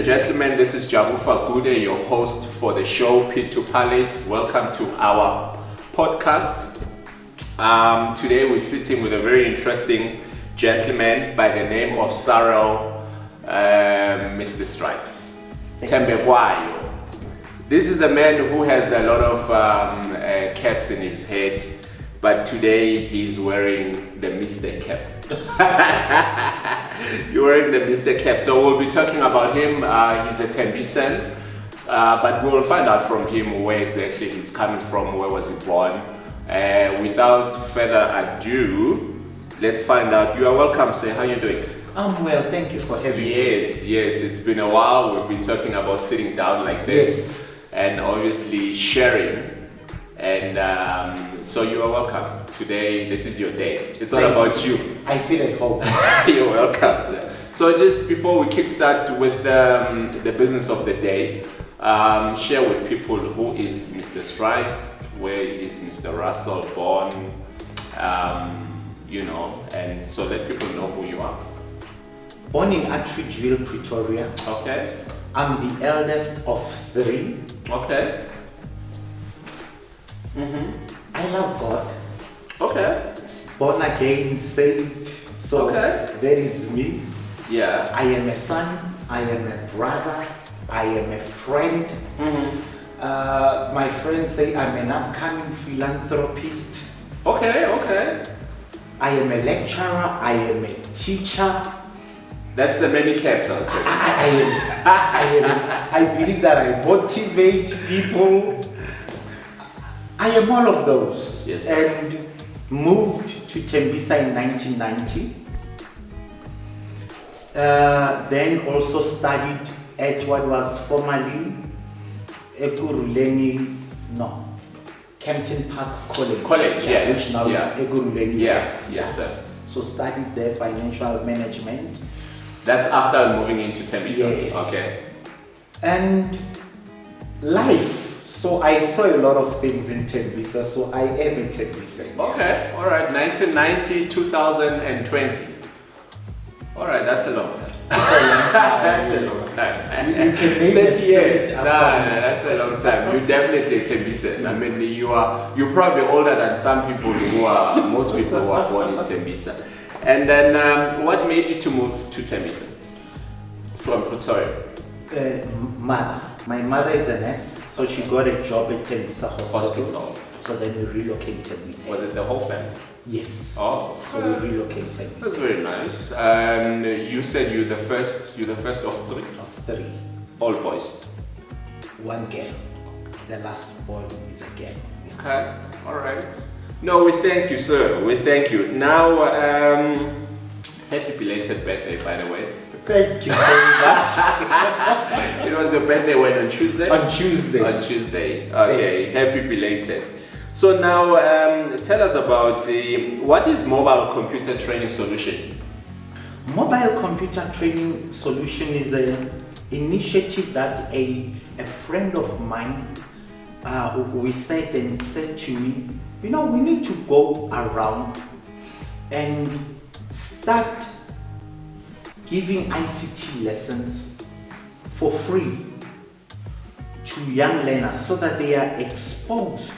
and gentlemen, this is Jabufa Gude, your host for the show Pit to Palace. Welcome to our podcast. Today we're sitting with a very interesting gentleman by the name of Rusell Mr. Strikes Thembekwayo. This is the man who has a lot of caps in his head, but today he's wearing the Mr. Cap. You're wearing the Mr. Cap. So we'll be talking about him. He's a Thembekwayo, but we will find out from him where exactly he's coming from, where was he born. Without further ado, let's find out. You are welcome, sir. How are you doing? I'm well, thank you for having me. Yes, it's been a while. We've been talking about sitting down like this and obviously sharing. And so you are welcome. Today, this is your day. It's all about you. I feel at home. You're welcome, sir. So just before we kickstart with the business of the day, share with people who is Mr. Strike, where is Mr. Rusell born, and so let people know who you are. Born in Atteridgeville, Pretoria. Okay. I'm the eldest of three. Okay. I love God. Okay. Born again, saved. So Okay. that is me. Yeah. I am a son, I am a brother, I am a friend. My friends say I'm an upcoming philanthropist. Okay. I am a lecturer, I am a teacher. That's the many caps, I'll say. I believe that I motivate people. I am all of those. Yes. And moved to Tembisa in 1990. Then also studied at what was formerly Kempton Park College. Which now is Ekurhuleni. Yes, sir. So studied there financial management. That's after moving into Tembisa. Yes. Okay. And life. So I saw a lot of things in Tembisa, so I am a Thembekwayo. Okay, all right. 1990, 2020. All right, that's a long time. That's a long time. You can name 30 years. after That's a long time. You definitely a Thembekwayo. I mean, you're probably older than some people most people who are born in Tembisa. And then, what made you to move to Tembisa from Pretoria? My mother is a nurse, so she got a job at Tembisa Hospital. So then we relocated with her. Was it the whole family? Yes. Oh, so we relocated. That's very nice. And you said you're the first of three? Of three. All boys? One girl. The last boy is a girl. Okay, all right. No, we thank you, sir. We thank you. Now, happy belated birthday, by the way. Thank you very much. It was your birthday when on Tuesday? On Tuesday. Okay, happy belated. So now, tell us about what is Mobile Computer Training Solution? Mobile Computer Training Solution is an initiative that a friend of mine we said to me, we need to go around and start giving ICT lessons for free to young learners so that they are exposed.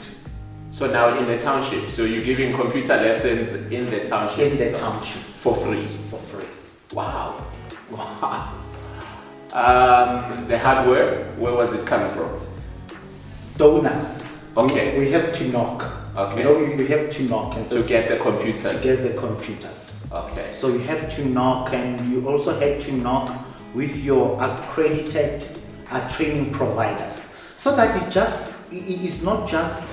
So now in the township, so you're giving computer lessons in the township? In the township. For free? For free. Wow. The hardware, where was it coming from? Donors. Okay. We have to knock. Okay. We have to knock. And to get the computers? To get the computers. Okay. So you have to knock, and you also have to knock with your accredited training providers. So that it is not just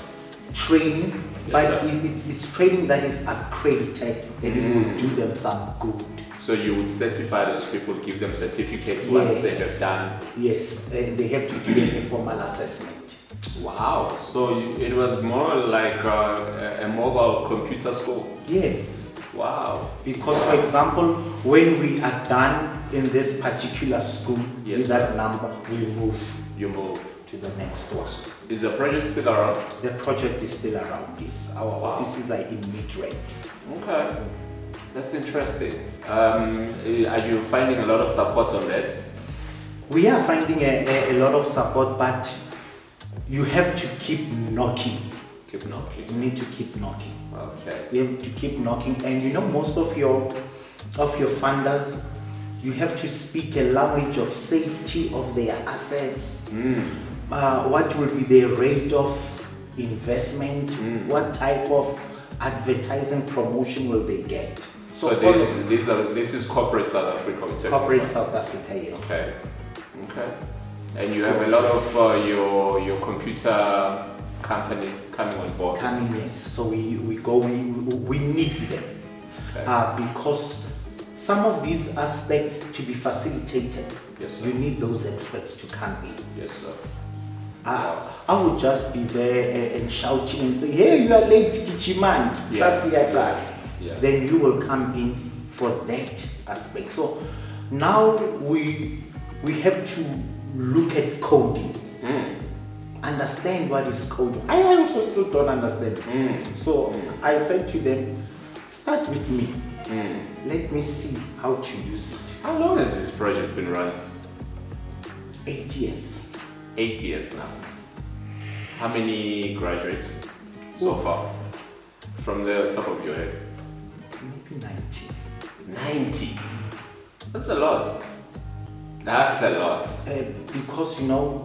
training, but it's training that is accredited and it will do them some good. So you would certify those people, give them certificates once they have done? Yes, and they have to do a formal assessment. Wow, so it was more like a mobile computer school? Yes. Wow. Because for example, when we are done in this particular school, with that number, we move. You move to the next one. Is the project still around? The project is still around, yes. Our offices are in Midrand. Okay, that's interesting. Are you finding a lot of support on that? we are finding a lot of support, but you have to keep knocking. Keep knocking. You need to keep knocking. Okay. You have to keep knocking, and you know, most of your funders, you have to speak a language of safety of their assets. What will be the rate of investment? What type of advertising promotion will they get? So this is corporate South Africa. Corporate South Africa, yes. Okay. Okay. And you have a lot of your computer companies coming on board. Coming, yes. So we need them. Okay. Because some of these aspects to be facilitated, Yes, sir. you need those experts to come in. Yes, sir. I would just be there and shouting and say, hey, you are late, Kichiman. Yeah. Then you will come in for that aspect. So now we have to look at coding. Understand what is coding. I also still don't understand. So I said to them, start with me. Let me see how to use it. How long has this project been running? 8 years. 8 years now. How many graduates so far? From the top of your head? Maybe 90. 90? That's a lot. That's a lot. Because, you know,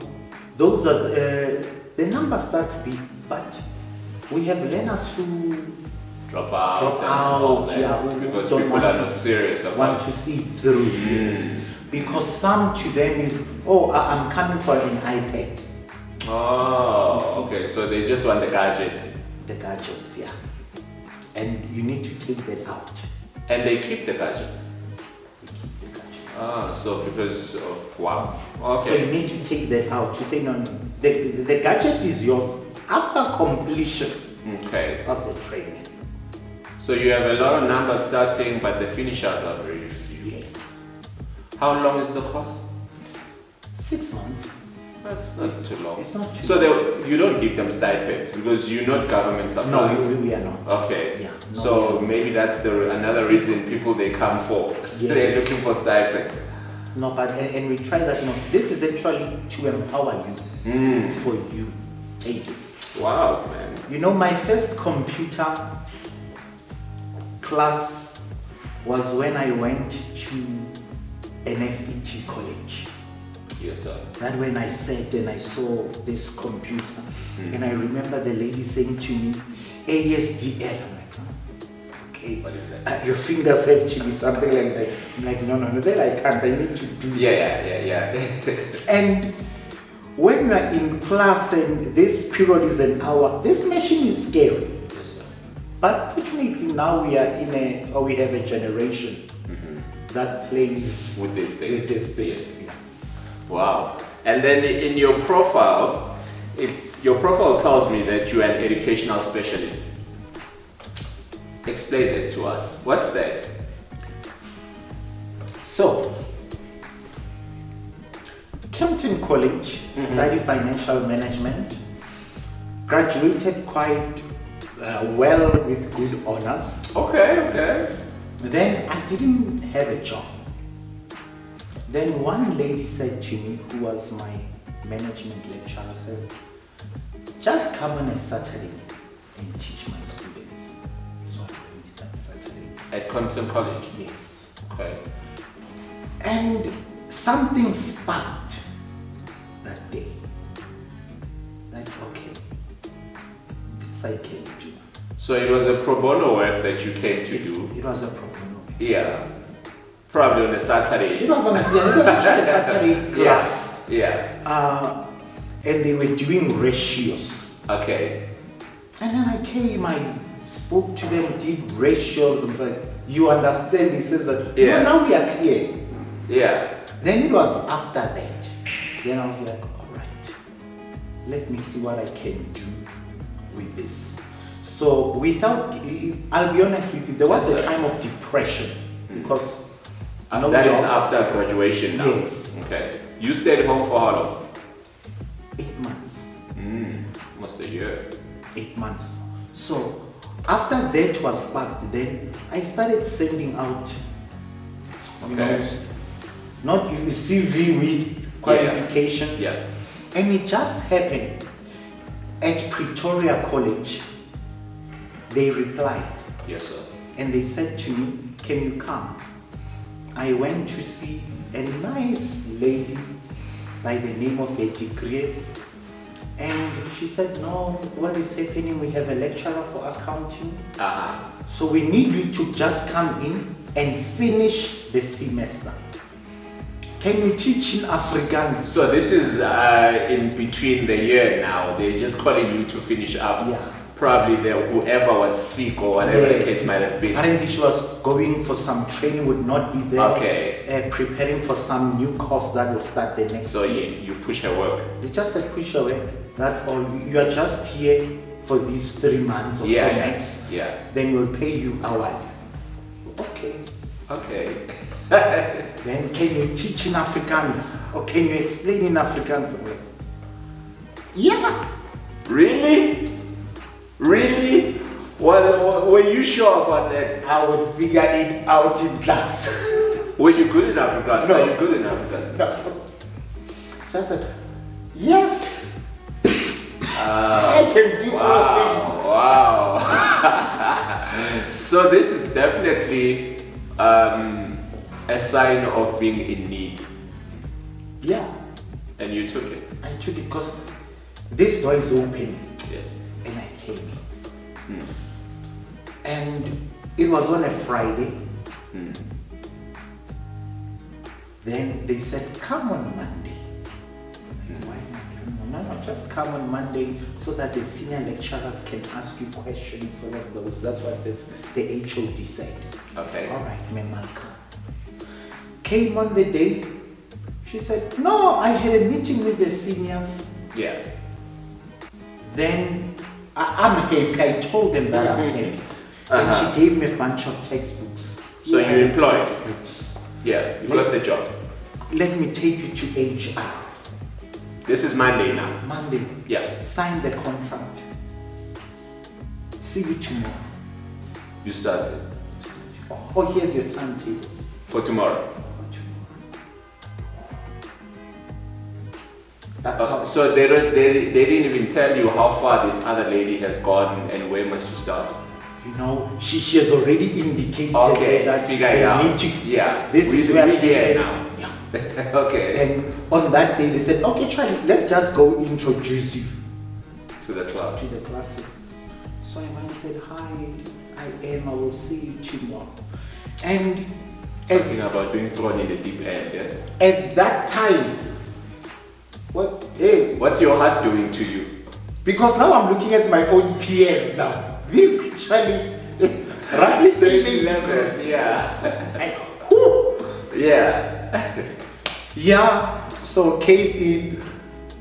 those are the number starts big, but we have learners who Drop out, because don't people want are to- not serious about want to see through this. Because some to them is, I'm coming for an iPad. Oh, okay. So they just want the gadgets. The gadgets, yeah. And you need to take that out. And they keep the gadgets. You keep the gadgets. So because wow. So you Okay. need to take that out. You say, no, the gadget is yours after completion Okay. of the training. So you have a lot of numbers starting, but the finishers are very few. Yes. How long is the course? 6 months. That's not too long. It's not too So you don't give them stipends because you're not government No, supplied. we are not. Okay. Yeah. No, So maybe that's another reason people they come for. Yes. They're looking for stipends. No, but and we try that. You know, this is actually to empower you. It's for you. Take it. Wow, man. You know, my first computer class was when I went to an FDT college. Yes, sir. That when I sat and I saw this computer, and I remember the lady saying to me, ASDL. I'm like, okay, What is that? your fingers have to be something like that. I'm like, no, then I can't. I need to do this. Yeah. And when you're in class and this period is an hour, this machine is scary. Yes, sir. But fortunately now we have a generation that plays With these things. with these things. Yes. Wow. And then in your profile, your profile tells me that you're an educational specialist. Explain that to us. What's that? So, Kempton College, studied financial management, graduated quite well with good honors. Okay. Then I didn't have a job. Then one lady said to me, who was my management lecturer, said, just come on a Saturday and teach my students. So I went that Saturday. At Compton College? Yes. Okay. And something sparked that day. Like, okay, this I can do. So it was a pro bono work that you came to do? It was a problem. Yeah. Probably on a Saturday. It was actually a Saturday class. Yeah. And they were doing ratios. Okay. And then I came, I spoke to them, did ratios. I was like, you understand? He says that, Yeah. no, now we are clear. Yeah. Then it was after that. Then I was like, all right, let me see what I can do with this. So I'll be honest with you, there was Yes, a sir. time of depression because no That is job. after graduation now? Yes. Okay. You stayed home for how long? 8 months. Almost a year. 8 months. So after that was sparked, then I started sending out, you Okay. know, not CV with qualifications. Yeah. And it just happened at Pretoria College. They replied. Yes, sir. And they said to me, can you come? I went to see a nice lady by the name of a degree. And she said, no, what is happening? We have a lecturer for accounting. So we need you to just come in and finish the semester. Can you teach in Afrikaans? So this is in between the year now. They're just calling you to finish up. Yeah. Probably whoever was sick or whatever the case might have been. Apparently she was going for some training, would not be there. Okay. Preparing for some new course that will start the next So year. you push her work. They just said push your work. That's all. You are just here for these 3 months or so next. Yeah. Then we'll pay you hourly. Okay. Okay. Then can you teach in Afrikaans? Or can you explain in Afrikaans? Yeah. Really? Really? Were you sure about that? I would figure it out in class. Were you good in Afrikaans? No. Are you good in Afrikaans? No. Just said, yes. I can do all things. Wow. So this is definitely a sign of being in need. Yeah. And you took it. I took it because this door is open. Yes. And I came in. And it was on a Friday. Then they said, come on Monday. Why not? No, just come on Monday so that the senior lecturers can ask you questions, all of those. That's what the HOD said. Okay. All right, Memalka. Came on the day. She said, no, I had a meeting with the seniors. Yeah. Then I'm happy. I told them that I'm happy. And she gave me a bunch of textbooks. So you employed? Textbooks. Yeah, you got the job. Let me take you to HR. This is Monday now. Monday. Yeah. Sign the contract. See you tomorrow. You started. Oh, here's your timetable. For tomorrow. That's how. So they didn't even tell you how far this other lady has gone and where must you start? You know, she has already indicated that figure it out. need to. Yeah. This is where we're here now. Yeah. Okay. And on that day, they said, okay, Charlie, let's just go introduce you To the class. to the classes. So I went and said, hi, I will see you tomorrow. And Talking about being thrown in the deep end, yeah? at that time, What's your heart doing to you? because now I'm looking at my own peers now. This actually, roughly same age group. Yeah. Whew. Yeah. Yeah, so came in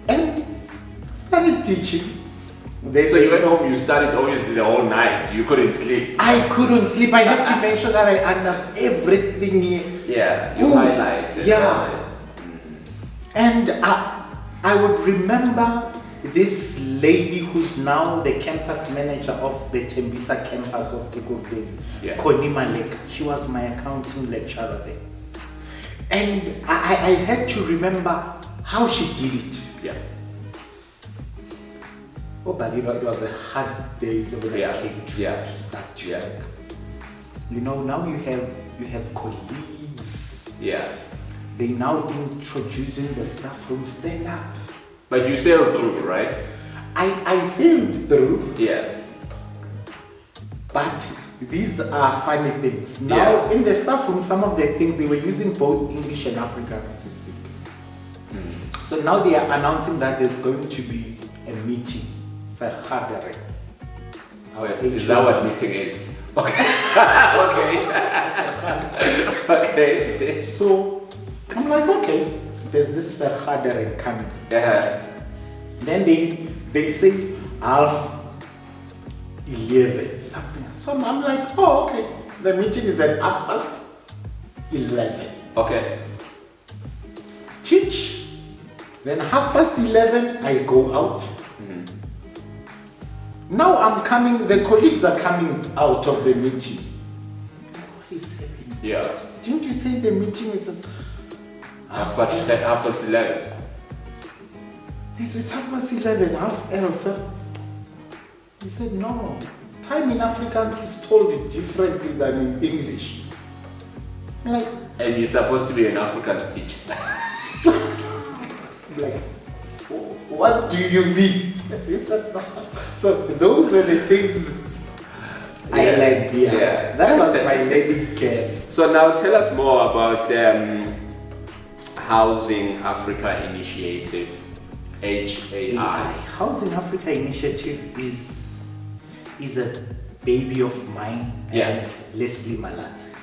and started teaching. So you went home, you studied obviously the whole night. You couldn't sleep. I couldn't sleep. I had to make sure that I understood everything here. Yeah, you Ooh, highlight it. yeah. And I would remember this lady who's now the campus manager of the Tembisa campus of Ekurhuleni, Yeah. Connie Malek. She was my accounting lecturer there. And I had to remember how she did it. Yeah. Oh, but you know, it was a hard day when I came to start to work. You know, now you have colleagues. Yeah. They now introducing the stuff from stand up. But you sailed through, right? I sailed through, Yeah. but these are funny things. Now, in the staff room, some of the things they were using both English and Afrikaans to speak. So now they are announcing that there's going to be a meeting. Vergadering. Is that what meeting is? Okay. Okay. Okay. So I'm like, okay, there's this vergadering coming. Yeah. Then they say 11:30 something. So I'm like, oh, okay. The meeting is at 11:30. Okay. Teach. Then 11:30 I go out. Now I'm coming, the colleagues are coming out of the meeting. What is happening? Yeah. Didn't you say the meeting is Half past 11. This is 11:30, half 12. He said, no. Time in Afrikaans is told differently than in English. I'm like, And you're supposed to be an Afrikaans teacher. I'm like, what do you mean? He said, no. So those were the things I learned here. Yeah. That was my learning curve. So now tell us more about Housing Africa Initiative, HAI. Housing Africa Initiative is a baby of mine and Leslie Malatsi.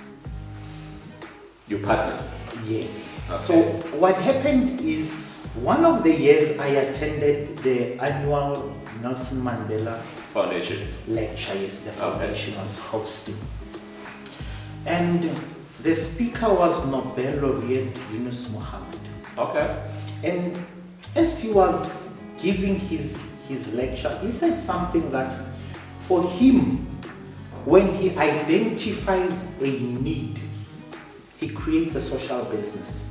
Your partners? Yes. Okay. So what happened is one of the years I attended the annual Nelson Mandela Foundation lecture. Yes, the foundation was hosting. And the speaker was Nobel laureate Yunus Muhammad. Okay. And as he was giving his lecture, he said something that for him, when he identifies a need, he creates a social business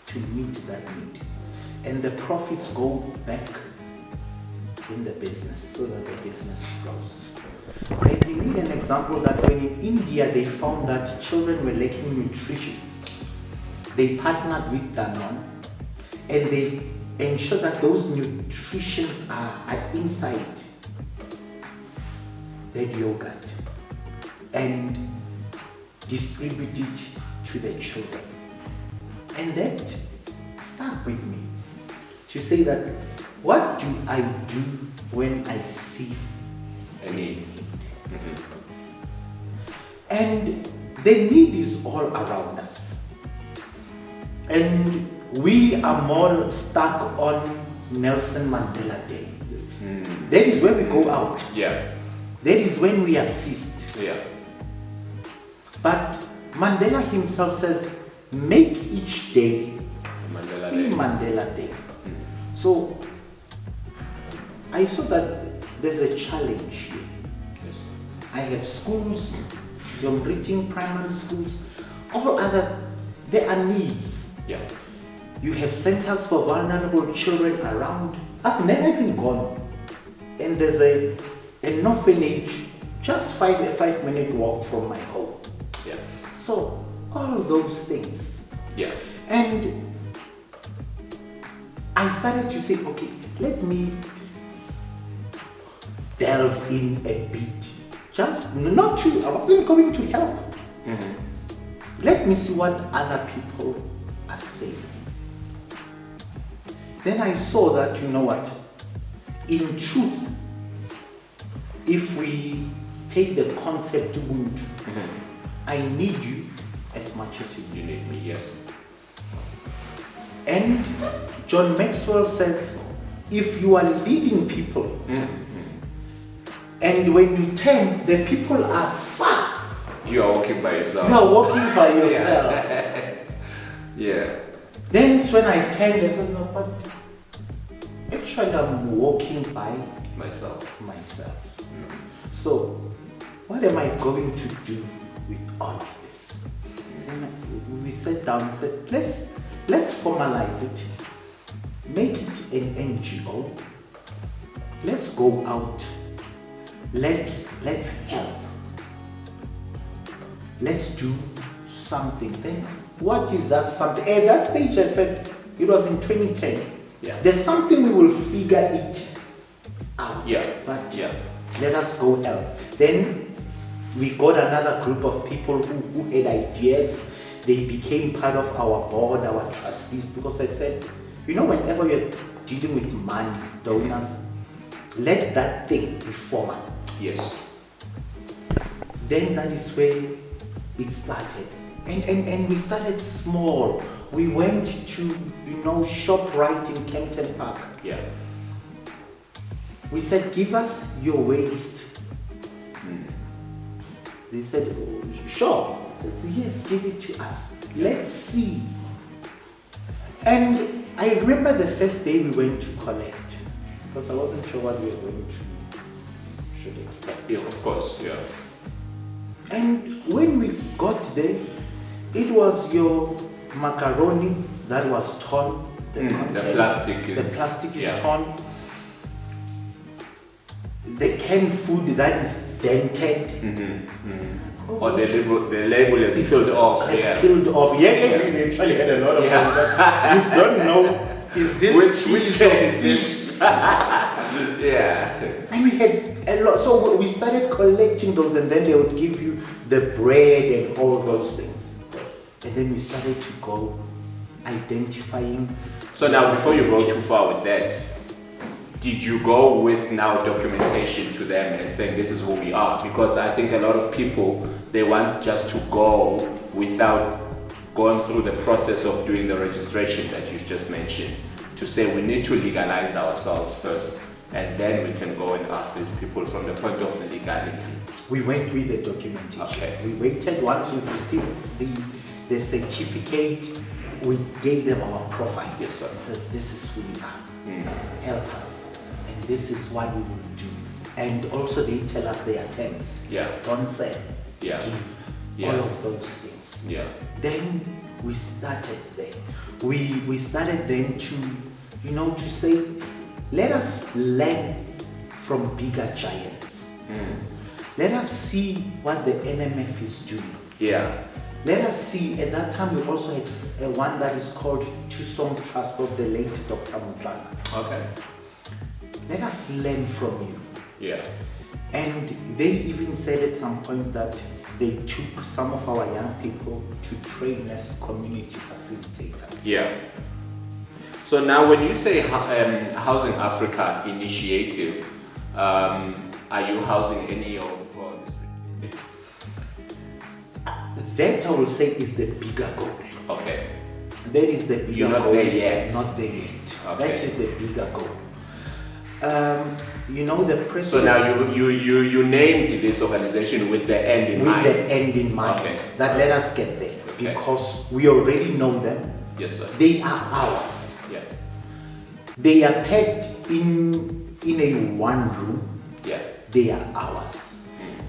to meet that need. And the profits go back in the business so that the business grows. And he made an example that when in India they found that children were lacking nutrition, they partnered with Danone and they ensured that those nutritions are inside that yogurt and distribute it to the children. And that stuck with me to say that what do I do when I see a need? And the need is all around us. And we are more stuck on Nelson Mandela Day. That is when we go out. Yeah. That is when we assist. Yeah. But Mandela himself says, make each day Mandela a Day. Mandela Day. So I saw that there's a challenge here. Yes. I have schools, young reaching primary schools, all other, there are needs. Yeah. You have centers for vulnerable children around. I've never even gone. And there's an orphanage just a 5-minute walk from my home. Yeah. So all those things. Yeah. And I started to say, okay, let me delve in a bit. Just not to, I wasn't going to help. Let me see what other people are saying. Then I saw that, you know what, in truth, if we take the concept to wound, I need you as much as you need me, yes. And John Maxwell says, if you are leading people, and when you turn, the people are far. You are walking by yourself. You are walking by yourself. Yeah. Then when I turned, I said, no, but actually I'm walking by myself. So, what am I going to do with all of this? And we sat down and said, let's formalize it, make it an NGO. Let's go out. Let's help. Let's do something. Then what is that something? At that stage I said, it was in 2010. Yeah. There's something we will figure it out. Yeah. But yeah. let us go help. Then we got another group of people who had ideas. They became part of our board, our trustees, because I said, you know, whenever you're dealing with money, donors, let that thing be formal. Yes. Then that is where it started. And we started small. We went to, shop right in Kempton Park. Yeah. We said, give us your waste. They said, oh, sure. I said, yes, give it to us. Let's see. And I remember the first day we went to collect, because I wasn't sure what we were going to should expect. Yeah, of course, yeah. And when we got there, it was your macaroni that was torn, content. The plastic is torn. The canned food that is dented. Or the label is peeled off. Peeled off. Yeah, we actually had a lot of that. You don't know, is this which is this? Yeah. And we had a lot. So we started collecting those, and then they would give you the bread and all those things. And then we started to go identifying. So now, before you go too far with that, did you go with now documentation to them and saying this is who we are? Because I think a lot of people, they want just to go without going through the process of doing the registration that you just mentioned, to say we need to legalize ourselves first, and then we can go and ask these people from the point of legality. We went with the documentation. Okay. We waited once we received the certificate, we gave them our profile. Yes, sir. It says this is who we are. Help us. And this is what we will do. And also they tell us their terms. Yeah. Don't sell. Yeah. Give. All of those things. Yeah. Then we started there. We started then to, to say, let us learn from bigger giants. Let us see what the NMF is doing. Yeah. Let us see, at that time we also had one that is called Tusong Trust of the late Dr. Mutlana. Okay. Let us learn from you. Yeah. And they even said at some point that they took some of our young people to train as community facilitators. Yeah. So now when you say Housing Africa initiative, are you housing any of this? That I will say is the bigger goal. Okay. That is the bigger goal. You're not there yet. Not there yet. Okay. That is the bigger goal. The president. So now you named this organization with the end in mind. With the end in mind. Okay. That let us get there. Okay. Because we already know them. Yes, sir. They are ours. Yeah. They are pegged in a one room. Yeah. They are ours.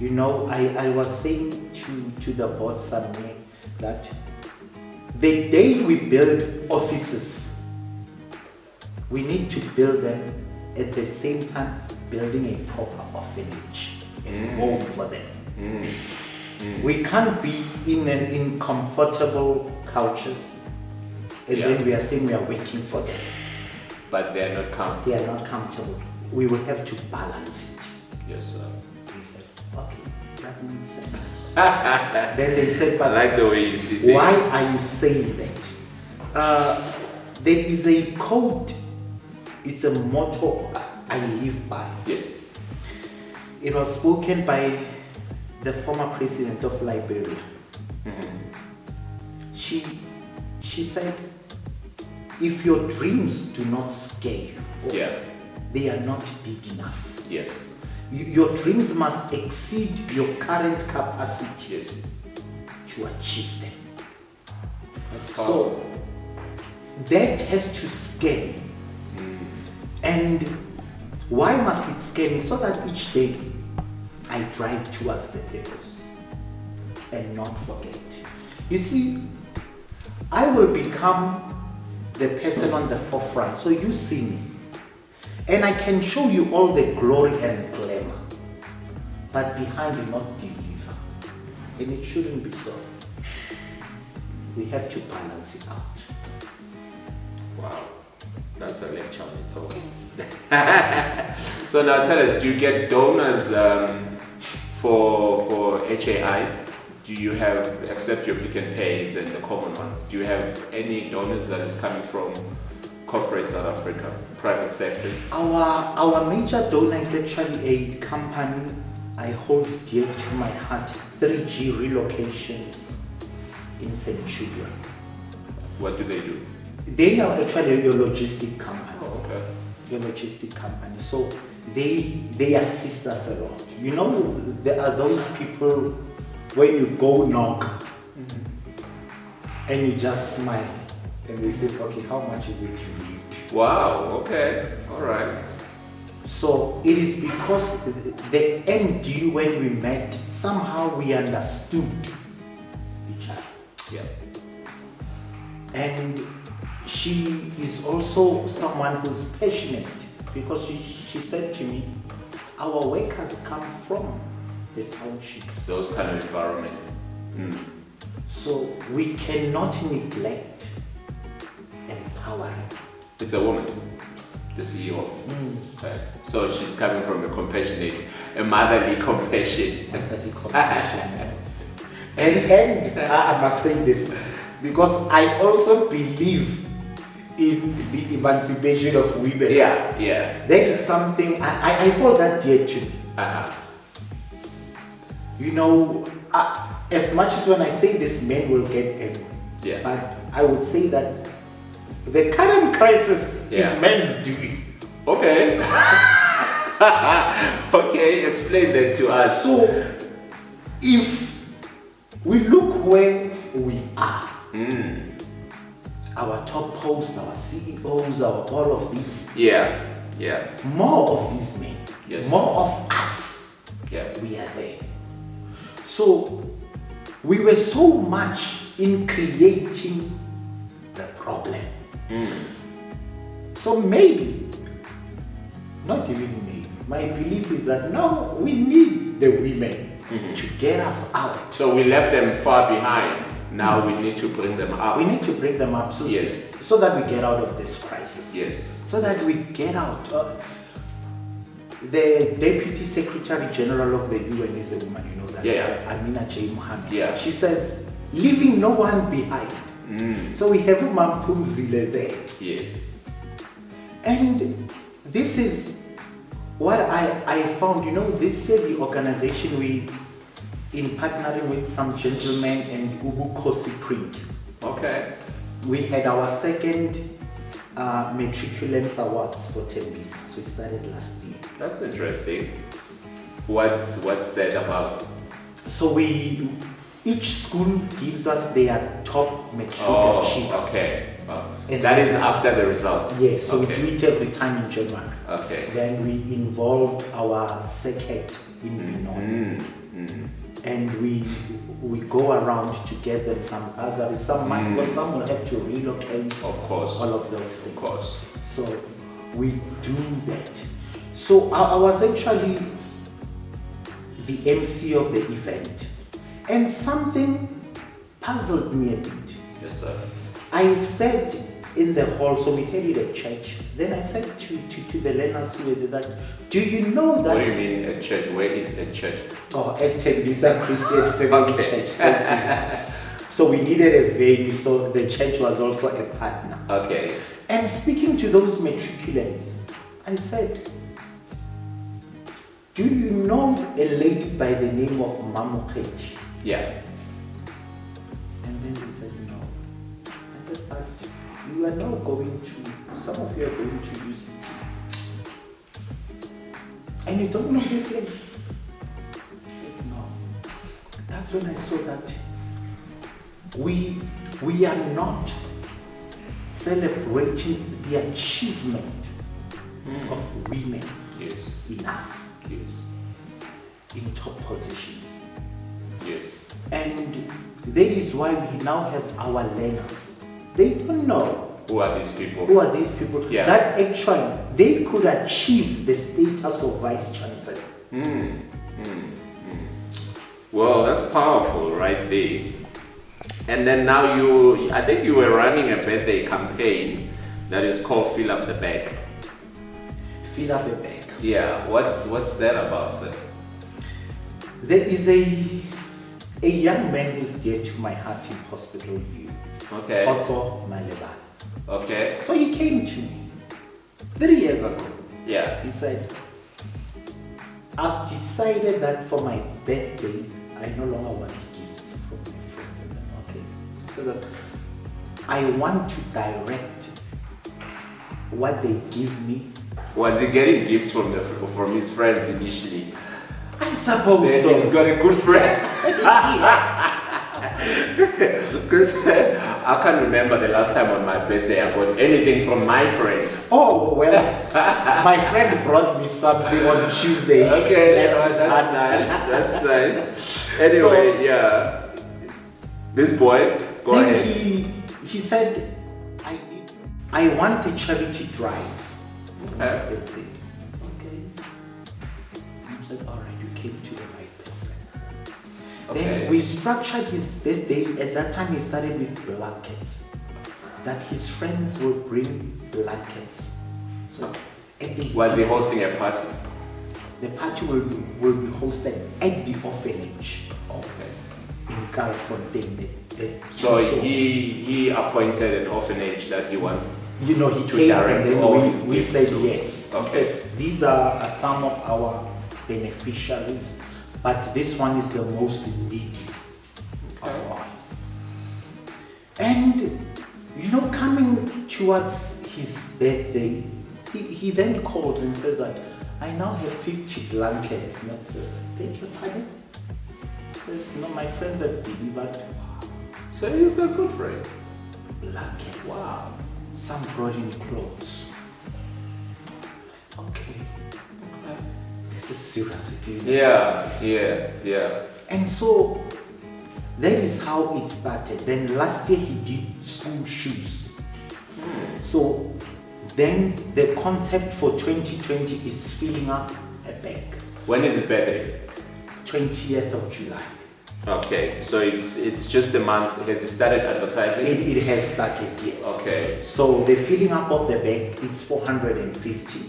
I was saying to the board somewhere that the day we build offices, we need to build them at the same time building a proper orphanage and home for them. We can't be in comfortable couches and then we are saying we are waiting for them. But they are not comfortable. They are not comfortable. We will have to balance it. Yes, sir. He said, okay, that makes sense. Then they said, but I like the way you see things. Why are you saying that? There is a code, it's a motto I live by. Yes. It was spoken by the former president of Liberia. She said, if your dreams do not scare you, they are not big enough. Yes. Your dreams must exceed your current capacity to achieve them. That's powerful. So that has to scare me. And why must it scare me? So that each day I drive towards the purpose and not forget. You see, I will become the person on the forefront. So you see me. And I can show you all the glory and glamour. But behind will not deliver. And it shouldn't be so. We have to balance it out. Wow. That's a lecture on its own. So now tell us, do you get donors for HAI? Do you have, except your Pick and Pays and the common ones, do you have any donors that is coming from corporate South Africa, private sectors? Our major donor is actually a company I hold dear to my heart, 3G Relocations in Centurion. What do they do? They are actually your logistic company. Oh, okay. Your logistic company. So they assist us a lot. There are those people when you go knock and you just smile and they say, okay, how much is it you need? Wow, okay, all right. So it is because the ND when we met, somehow we understood each other. Yeah. And she is also someone who's passionate, because she said to me, our workers come from the townships. Those kind of environments. So we cannot neglect empowering. It's a woman, the CEO. Okay. So she's coming from a motherly compassion. And I must say this, because I also believe in the emancipation of women. Yeah. That is something I hold that dear to me. You know, as much as when I say this, men will get angry. Yeah. But I would say that the current crisis is men's doing. Okay. Okay, explain that to us. So, if we look where we are, our top posts, our CEOs, all of these, more of these men, more of us, we are there. So, we were so much in creating the problem. So maybe, not even maybe, my belief is that now we need the women to get us out. So we left them far behind. Now we need to bring them up. We need to bring them up so that we get out of this crisis. Yes. So that we get out. The Deputy Secretary General of the UN is a woman, you know that. Amina J. Mohammed. Yeah. She says, leaving no one behind. So we have Mampumzile there. Yes. And this is what I found, you know, this year the organization in partnering with some gentlemen and Ubukosi Print. Okay. We had our second matriculants awards for Tembis. So it started last year. That's interesting. What's that about? So each school gives us their top matric achievers. Okay. And that is after the results. Yes, so we do it every time in January. Okay. Then we involved our SECET in Benoni. And we go around to get them some bursaries, some money, because some will have to relocate. Of course. All of those things. Of course. So we do that. So I was actually the MC of the event. And something puzzled me a bit. Yes, sir. I said in the hall, so we had it at church. Then I said to the learners who were there, do you know that... What do you mean a church? Where is a church? Oh, at Tembisa Christian Family Church. So we needed a venue, so the church was also a partner. Okay. And speaking to those matriculants, I said, do you know a lady by the name of Mamukhechi? Yeah. And then they said, no. I said, but you are now going to, some of you are going to UCT. And you don't know this lady? No. That's when I saw that we are not celebrating the achievement of women enough in top positions. Yes. And that is why we now have our learners. They don't know who are these people. Yeah. That actually they could achieve the status of vice chancellor. Well, that's powerful right there. And then now I think you were running a birthday campaign that is called Fill Up the Bag. Fill Up the Bag. Yeah, what's that about, sir? There is a young man who's dear to my heart in Hospital View. Okay. Khotso Maleba. Okay. So he came to me 3 years ago. Yeah. He said, I've decided that for my birthday, I no longer want gifts from my friends. And then, okay. So that I want to direct what they give me. Was he getting gifts from his friends initially? I suppose then so. He's got a good friend. Because I can't remember the last time on my birthday I got anything from my friends. Oh, well, my friend brought me something on Tuesday. Okay, that's nice. That's nice. Anyway, yeah. This boy, go ahead. He said, I need I want a charity drive. Okay. Okay. I said, all right, you came to the right person. Okay. Then we structured his birthday. At that time, he started with blankets. That his friends will bring blankets. So was he hosting a party? The party will be hosted at the orphanage. Okay. In Galfontein. So he appointed an orphanage that he wants. He to came direct and all then his we gifts said to. yes. Okay. We said, these are some of our beneficiaries, but this one is the most needy of all. And coming towards his birthday, he then calls and says that I now have 50 blankets. And I said, beg your pardon? He says, no, my friends have delivered. So he's got good friends. Blankets. Wow. Some brought in clothes. Okay. This is serious. Yeah. And so that is how it started. Then last year he did school shoes. So then the concept for 2020 is filling up a bag. When is his birthday? 20th of July. Okay, so it's just a month. Has it started advertising? It has started, yes. Okay. So the filling up of the bag, it's 450.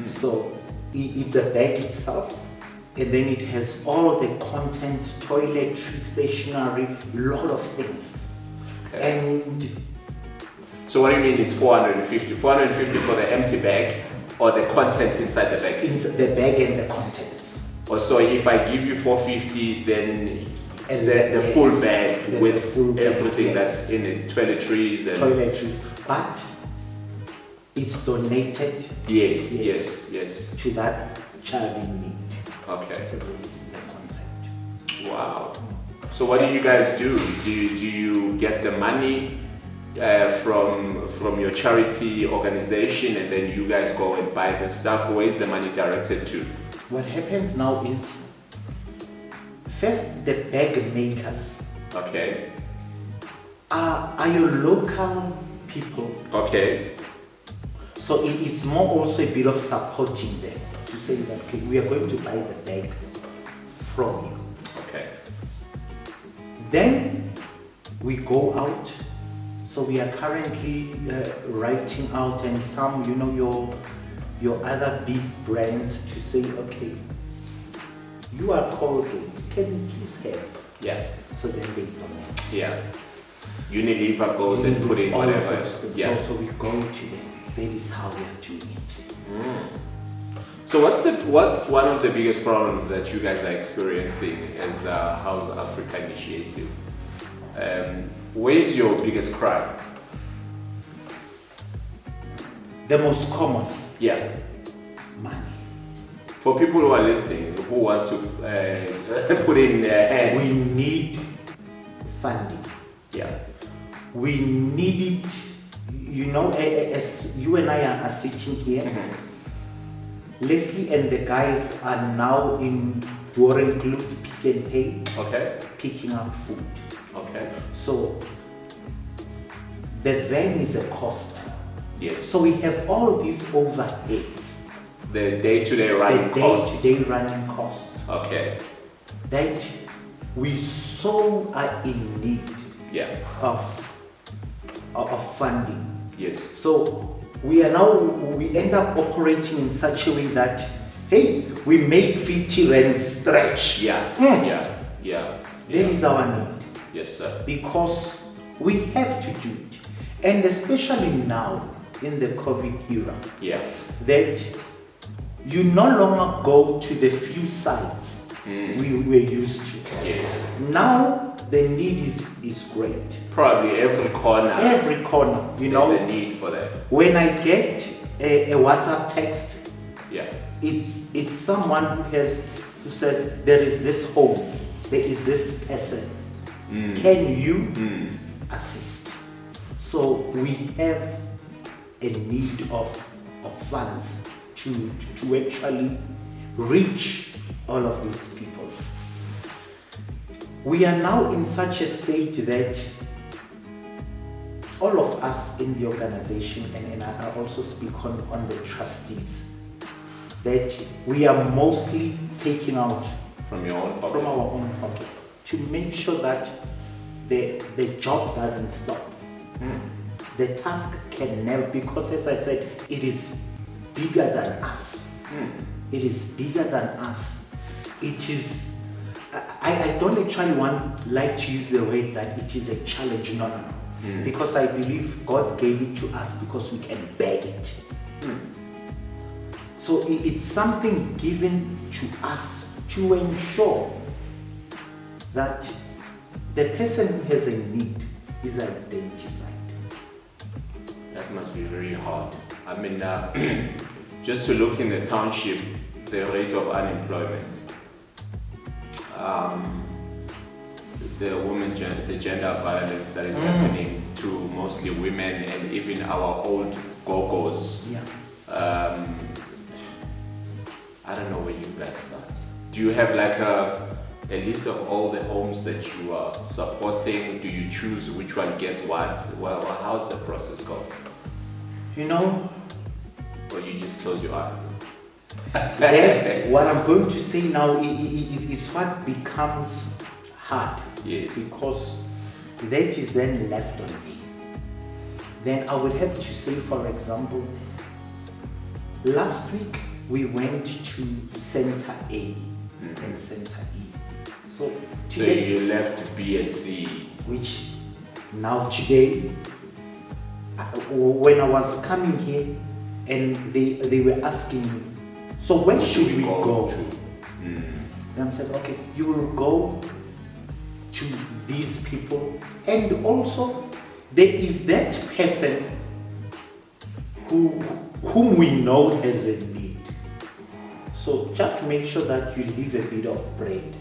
So it's a bag itself, and then it has all the contents, toiletry, stationery, lot of things. Okay. And so what do you mean it's 450? 450 for the empty bag or the content inside the bag? inside the bag and the contents. Or so if I give you 450, then the Yes, full bag there's with a full bag, everything yes. that's in it, toiletries and Toiletries, but it's donated yes. to that child in need. Okay. So that is the concept. Wow. So what do you guys do? Do you get the money from your charity organization and then you guys go and buy the stuff? Where is the money directed to? What happens now is, first the bag makers Okay. are your local people. Okay. So it's more also a bit of supporting them to say that okay, we are going to buy the bag from you. Okay. Then we go out. So we are currently writing out, and some, your other big brands to say, okay, you are Colgate, can you please help? Yeah. So then they donate. Yeah. Unilever goes and put in All of whatever. those things. Yeah. So we go to them. That is how we are doing it. So what's one of the biggest problems that you guys are experiencing as a House Africa initiative? Where's your biggest cry? The most common, Yeah. money. For people who are listening, who wants to put in their hand. We need funding. Yeah. We need it. As you and I are sitting here, Leslie and the guys are now in Dorenkloof Pick and Pay, Okay. picking up food. Okay. So the van is a cost. Yes. So we have all these overheads. The day-to-day running The costs. day-to-day running cost Okay. that we so are in need Yeah. of funding. Yes. So we end up operating in such a way that, hey, we make 50 rand stretch. Yeah. That is our need, Yes, sir. because we have to do it. And especially now in the COVID era, Yeah. that you no longer go to the few sites we were used to. Yes. Now the need is great. Probably every corner. Every corner, There's a need for that. When I get a WhatsApp text, Yeah. it's someone who says there is this home, there is this person. Can you assist? So we have a need of funds to actually reach all of these people. We are now in such a state that all of us in the organization, and I also speak on the trustees, that we are mostly taking out From your own pocket. from our own pockets to make sure that the job doesn't stop. The task can never, because as I said, it is bigger than us. It is bigger than us. It is, I don't actually like to use the word that it is a challenge, no. Because I believe God gave it to us because we can bear it. So it's something given to us to ensure that the person who has a need is identified. That must be very hard. I mean, just to look in the township, the rate of unemployment, the gender violence that is happening to mostly women and even our old go-go's. I don't know where you guys start. Do you have like a list of all the homes that you are supporting? Do you choose which one gets what? Well, how's the process go? Or you just close your eye? That, what I'm going to say now is what becomes hard. Yes. Because that is then left on me. Then I would have to say, for example, last week we went to Center A and Center E. So today, you left B and C. Which now today, when I was coming here and they were asking me, so where should we go? And I said, okay, you will go to these people, and also there is that person whom we know has a need. So just make sure that you leave a bit of bread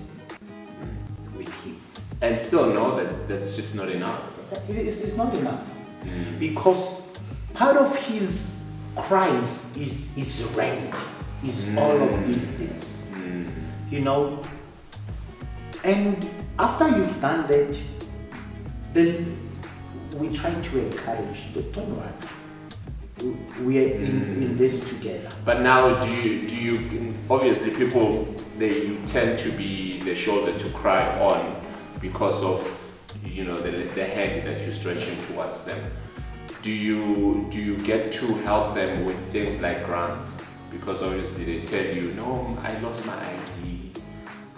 with him. And still know that that's just not enough. It's not enough. Because part of his cries is rent, is all of these things. And after you've done that, then we try to encourage the don't worry. We are in this together. But now do you obviously people you tend to be the shoulder to cry on because of the hand that you're stretching towards them. Do you get to help them with things like grants? Because obviously they tell you, no, I lost my ID,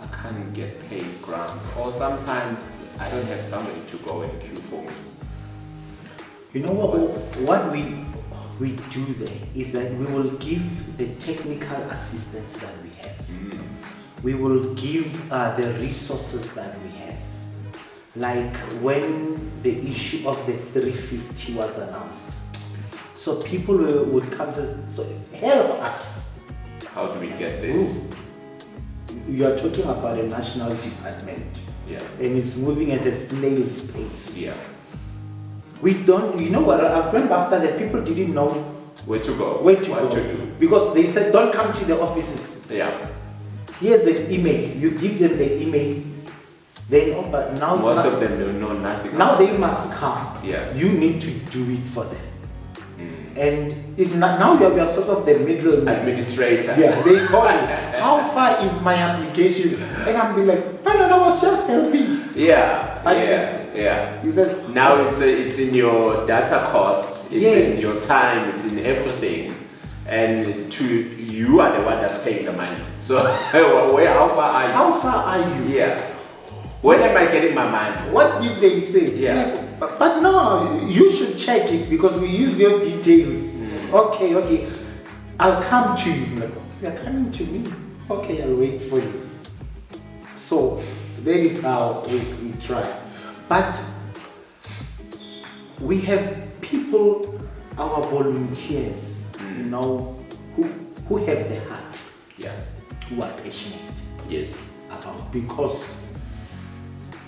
I can't get paid grants, or sometimes I don't have somebody to go and queue for me. You know what we do there is that we will give the technical assistance that we have. We will give the resources that we have. Like when the issue of the 350 was announced. So people would come and say, so help us. How do we get this? You are talking about a national department. Yeah. And it's moving at a snail's pace. Yeah. We don't, you know what, I've remember after that people didn't know where to go. What to do. Because they said, don't come to the offices. Yeah. Here's an email. You give them the email. They know, but now most of them don't know nothing. Now they must come. Yeah. You need to do it for them. And now you're sort of the middle administrator. Yeah, they call it. How far is my application? And I'm be like, no, I was just helping. Yeah. Yeah. You said now it's in your data costs. It's in your time. It's in everything. And you are the one that's paying the money. So how far are you? How far are you? Yeah. When am I getting my money? What did they say? Yeah. But no, you should check it because we use your details. Okay. I'll come to you. Like, you're coming to me? Okay, I'll wait for you. So that is how we try. But we have people, our volunteers, who have the heart. Yeah. Who are passionate. Yes. About, because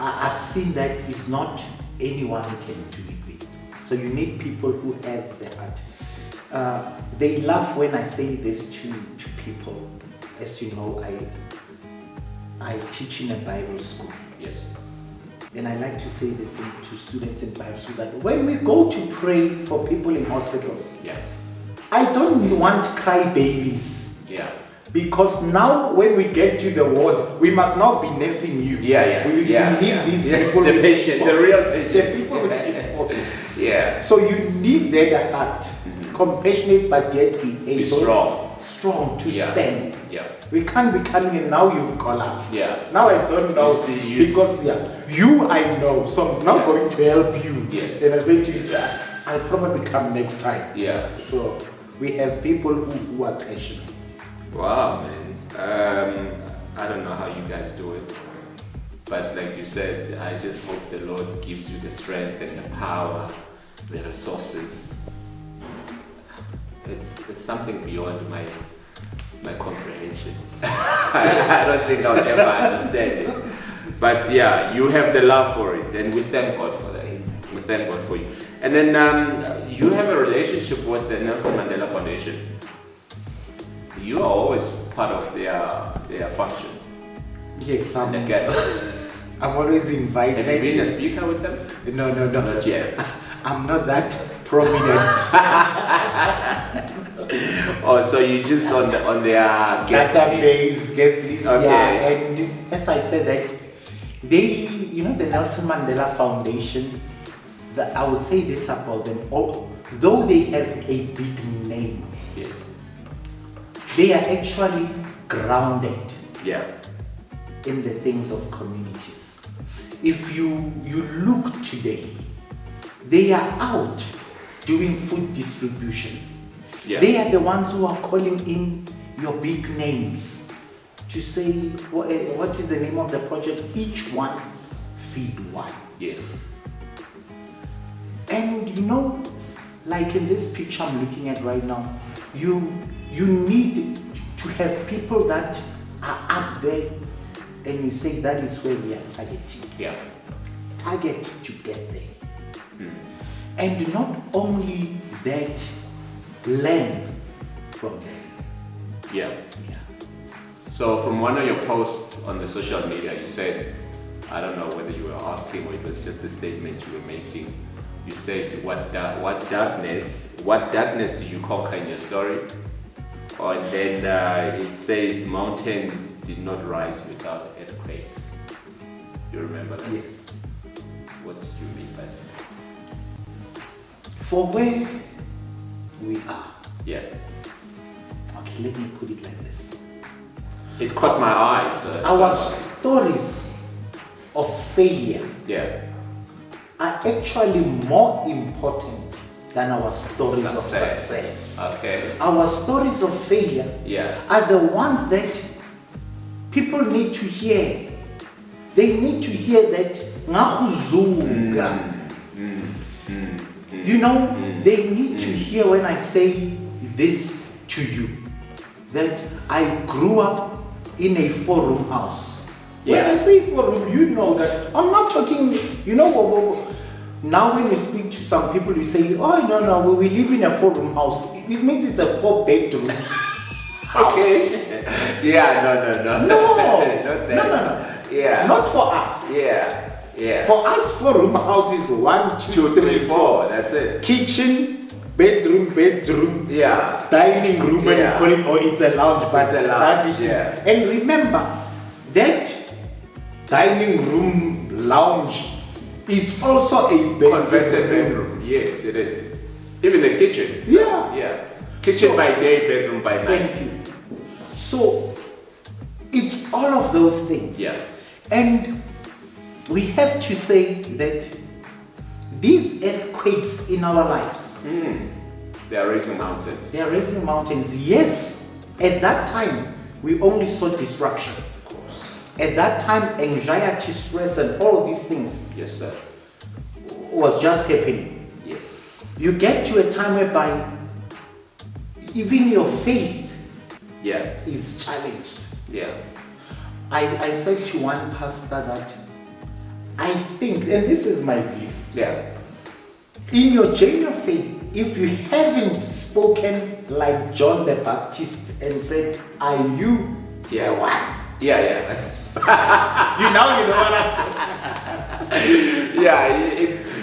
I've seen that it's not anyone who can do it with. So you need people who have the heart. They laugh when I say this to people. As you know, I teach in a Bible school. Yes. And I like to say the same to students in Bible school that when we go to pray for people in hospitals, I don't want crybabies. Yeah. Because now when we get to the ward, we must not be nursing you. We need these people. The patient, the real patient. The people with people. Yeah. So you need their heart, compassionate but yet be able, strong to stand. Yeah. We can't be coming in now you've collapsed. Yeah. Now I don't know because you I know, so I'm not going to help you. Yes. And I say to you, I'll probably come next time. Yeah. So we have people who are passionate. Wow, man. I don't know how you guys do it, but like you said, I just hope the Lord gives you the strength and the power, the resources. It's something beyond my comprehension. I don't think I'll ever understand it. But yeah, you have the love for it, and we thank God for that. We thank God for you. And then you have a relationship with the Nelson Mandela Foundation. You are always part of their functions. Yes, and a guest. I'm always invited. Have you been a speaker with them? No. Not yet. I'm not that prominent. Oh, so you just on their guest list. Okay. Yeah, and as I said that they, the Nelson Mandela Foundation, I would say this about them, although they have a big name, yes, they are actually grounded in the things of communities. If you look today, they are out doing food distributions. Yeah. They are the ones who are calling in your big names to say, what is the name of the project? Each one feed one. Yes. And like in this picture I'm looking at right now, you need to have people that are up there, and you say that is where we are targeting. Yeah. Target to get there. And not only that, learn from them. Yeah. So from one of your posts on the social media, you said, I don't know whether you were asking or it was just a statement you were making. You said, what darkness do you conquer in your story? And then it says, mountains did not rise without earthquakes. You remember that? Yes. What did you mean by that? For where we are. Yeah. Okay, let me put it like this. It caught my eyes. Our stories of failure are actually more important than our stories of success. Okay. Our stories of failure are the ones that people need to hear. They need to hear that they need to hear when I say this to you, that I grew up in a 4-room house. When I say 4-room, you know that I'm not talking, now when you speak to some people, you say, oh, no, we live in a 4-room house. It means it's a 4-bedroom house. Okay. No. No. Yeah. Not for us. Yeah. For us, 4-room house is 1, 2, 3, 4. That's it. Kitchen, bedroom. Yeah. Dining room, and you call it, it's a lounge, but it's a lounge. That's it. And remember, that dining room lounge, it's also a converted bedroom. Yes, it is. Even the kitchen. Kitchen by day, bedroom by night. Thank you. So it's all of those things. Yeah. And we have to say that these earthquakes in our lives, they are raising mountains. They are raising mountains. Yes, at that time we only saw destruction. Of course. At that time, anxiety, stress, and all these things. Yes, sir. Was just happening. Yes. You get to a time whereby even your faith is challenged. Yeah. I said to one pastor that I think, and this is my view. Yeah. In your journey of faith, if you haven't spoken like John the Baptist and said, are you the one? Yeah. You know what I'm talking about. Yeah,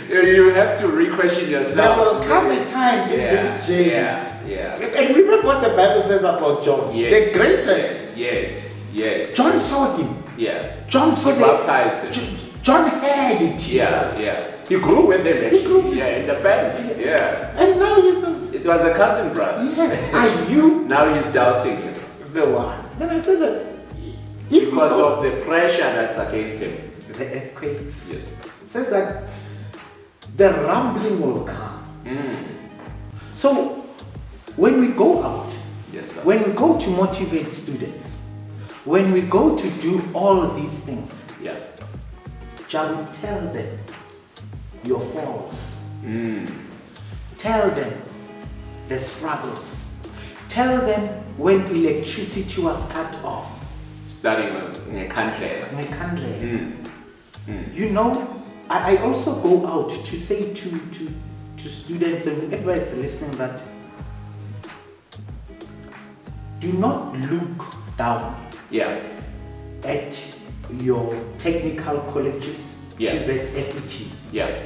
you have to re-question yourself. There will come a time in this journey. Yeah. And remember what the Bible says about John, the greatest. Yes. John saw him. Yeah. John saw He baptized him. John had it. Yeah. He grew with him. He grew with in the family. Yeah. And now he says, it was a cousin brother. yes, are you Now he's doubting him. the one? Then I said that because of the pressure that's against him. the earthquakes. Yes. It says that the rumbling will come. So when we go out, Yes, sir. when we go to motivate students, when we go to do all these things, Yeah. John, tell them your falls. Tell them the struggles. Tell them when electricity was cut off. Starting in a country. You know, I also go out to say to students and whoever is listening that do not look down Yeah. at your technical colleges, TVETs, FET. Yeah.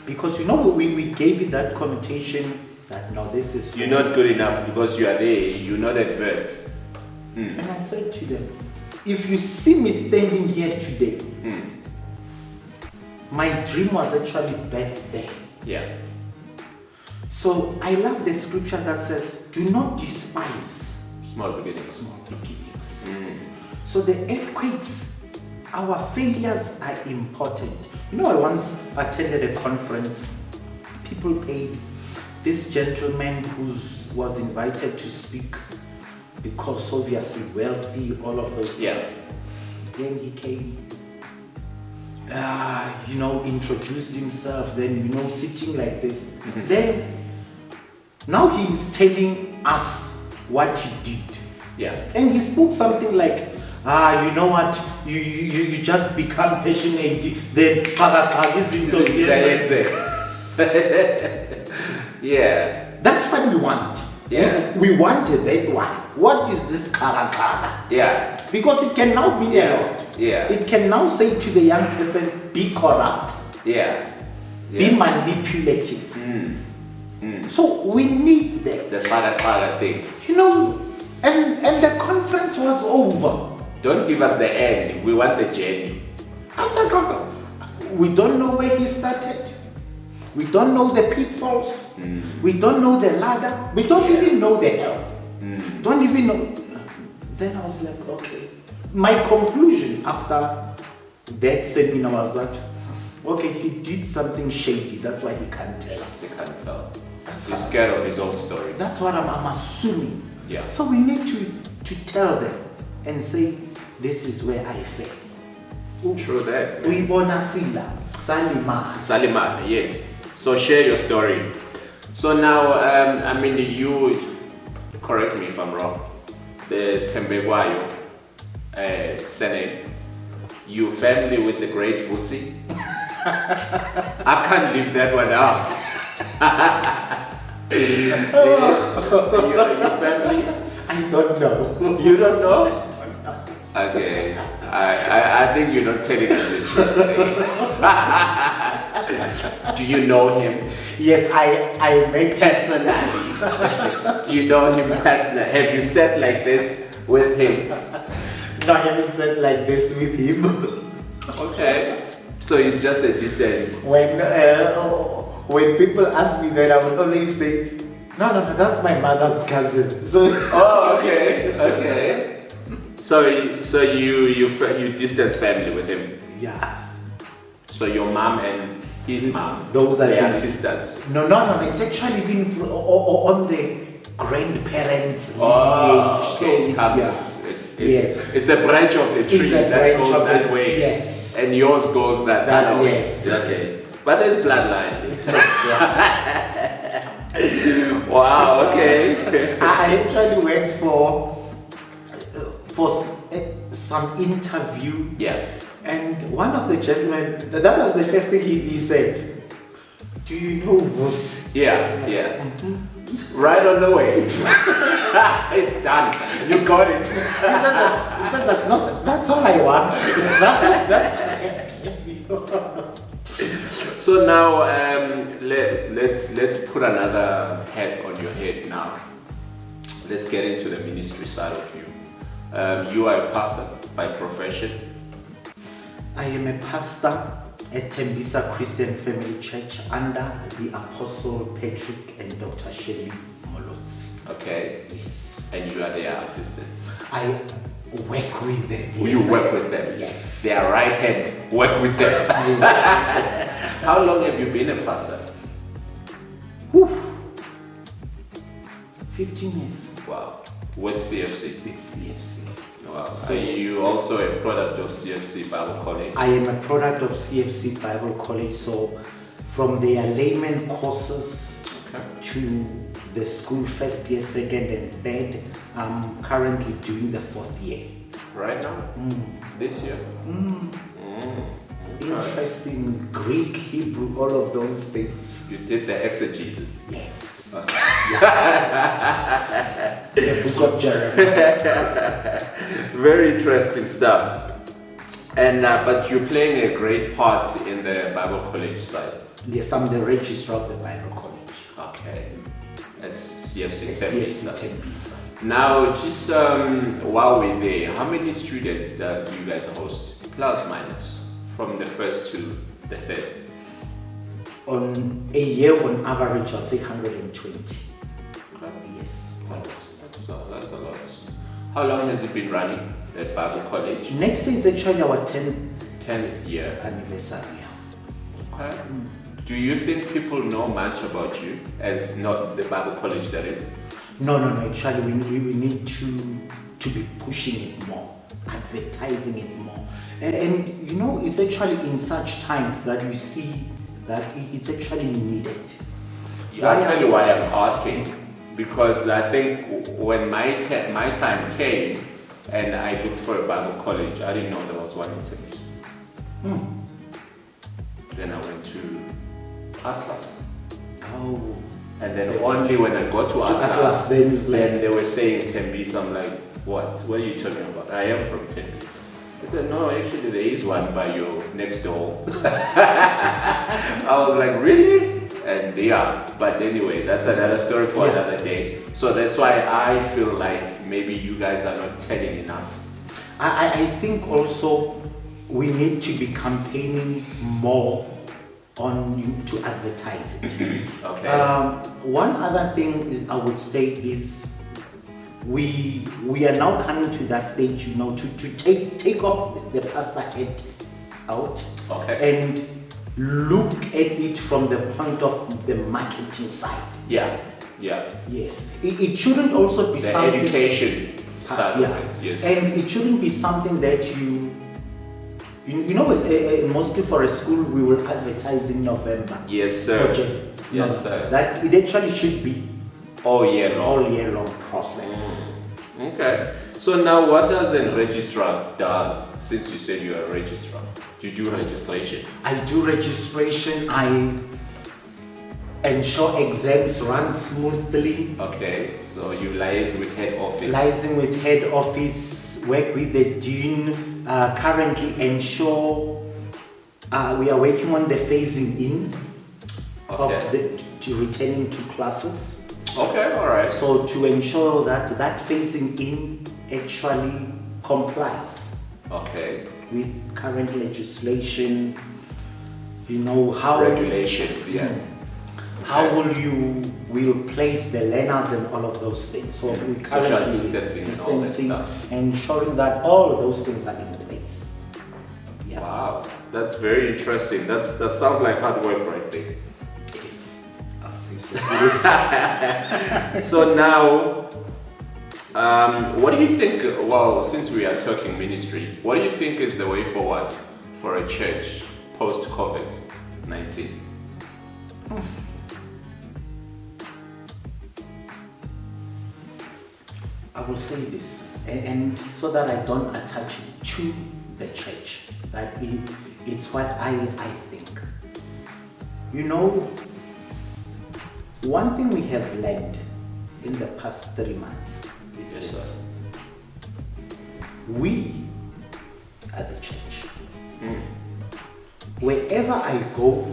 Because you know we gave it that connotation that no, this is You're not good enough because you are there. You're not adverse. And I said to them, if you see me standing here today, my dream was actually back there. Yeah. So I love the scripture that says, do not despise Small beginnings. small beginnings. So the earthquakes, our failures are important. You know, I once attended a conference. People paid this gentleman who was invited to speak because obviously wealthy, all of those things. Then he came, introduced himself, then, sitting like this. Then, now he is telling us what he did. Yeah. And he spoke something like, you know what, you just become passionate, then Yeah. that's what we want. Yeah. We wanted that one. What is this karakara? Yeah. Because it can now mean a lot. Yeah. It can now say to the young person, be corrupt, Yeah. be manipulative. So we need that. The father thing. And the conference was over. Don't give us the end. We want the journey. After we don't know where he started. We don't know the pitfalls. We don't know the ladder. We don't even know the help. Don't even know. Then I was like, okay. My conclusion after that seminar was that, okay, he did something shady. That's why he can't tell us. He can't tell. He's scared of his own story. That's what I'm assuming. Yeah. So we need to tell them and say, this is where I fail. True that. Uibona sila, Salimah, yes. So share your story. So now, you, correct me if I'm wrong, the Thembekwayo surname, you family with the great Vusi? I can't leave that one out. Your family? I don't know. You don't know? Okay. I think you're not telling us the truth. Do you know him? Yes, I met Personally. Do you know him personally? Have you sat like this with him? No, I haven't sat like this with him. Okay. So it's just a distance. When people ask me that, I would always say, no, that's my mother's cousin. So. Oh, okay. So you distance family with him? Yes. So your mom and his mom, those are their his sisters. No. It's actually even on the grandparents' Oh, lineage. so it comes. It's a branch of the tree that goes that way. Yes. And yours goes that way. Yes. Okay. But there's bloodline. Wow. Okay. I actually went for some interview. Yeah. And one of the gentlemen, that was the first thing he said. Do you know Vos? Yeah. Right on the way. It's done. You got it. He said that, no, that's all I want. That's all I give you. So now let's put another hat on your head now. Let's get into the ministry side of you. You are a pastor by profession. I am a pastor at Thembekwayo Christian Family Church under the Apostle Patrick and Dr. Shelley Molotsi. Okay. Yes. And you are their assistant. I work with them. You work with them? Yes. Their right hand, work with them. How long have you been a pastor? 15 years. Wow. With CFC? With CFC. Wow. So are you also a product of CFC Bible College? I am a product of CFC Bible College, so from their layman courses to the school first year, second and third, I'm currently doing the 4th year. Right now? This year? Interesting, Greek, Hebrew, all of those things. You did the exegesis? Yes. Okay. The book of Jeremiah. Very interesting stuff. And but you're playing a great part in the Bible College side. Yes, I'm the registrar of the Bible College. Okay. That's CFC Thembekwayo. Now, just while we're there, how many students that you guys host? Plus minus, from the first to the third? On a year, on average, I'll say 120. Okay. Yes. That's a lot. How long has it been running at Bible College? Next year is actually our 10th year. anniversary. Okay. Do you think people know much about you as not the Bible College that is? No. Actually, we need to be pushing it more, advertising it more. And you know, it's actually in such times that you see that it's actually needed. I'll tell you why I'm asking. Because I think when my time came and I looked for a Bible college, I didn't know there was one in Thembekwayo. Then I went to Atlas. Oh. And then only when I got to Atlas, then they were saying Thembekwayo. I'm like, what? What are you talking about? I am from Thembekwayo. They said, no, actually there is one by your next door. I was like, really? And yeah, but anyway, that's another story for another day. So that's why I feel like maybe you guys are not telling enough. I think also we need to be campaigning more on you to advertise it. Okay. One other thing is, I would say is we are now coming to that stage, you know, to take off the pastor head out. Okay. And look at it from the point of the marketing side. Yeah. Yes. It shouldn't also be the something... education side of it, yes. And it shouldn't be something that you know, it's mostly for a school, we will advertise in November. Yes, sir. Yes, sir. That it actually should be all year long process. Okay. So now what does a registrar does, since you said you're a registrar? Do you do registration? I do registration. I ensure exams run smoothly. Okay. So you liaise with head office? Liaising with head office, work with the dean, currently ensure we are working on the phasing in of to returning to classes. Okay, all right. So to ensure that phasing in actually complies. Okay. With current legislation, you know how regulations, how will place the learners and all of those things. So we currently distancing and all that stuff. ensuring that all those things are in place. Yeah. Wow, that's very interesting. That sounds like hard work right there. It is. I'll say so. It is. So now, what do you think, well, since we are talking ministry, what do you think is the way forward for a church post-COVID-19? I will say this, and so that I don't attach it to the church, that it's what I think. You know, one thing we have learned in the past 3 months is this. We are the church. Wherever I go,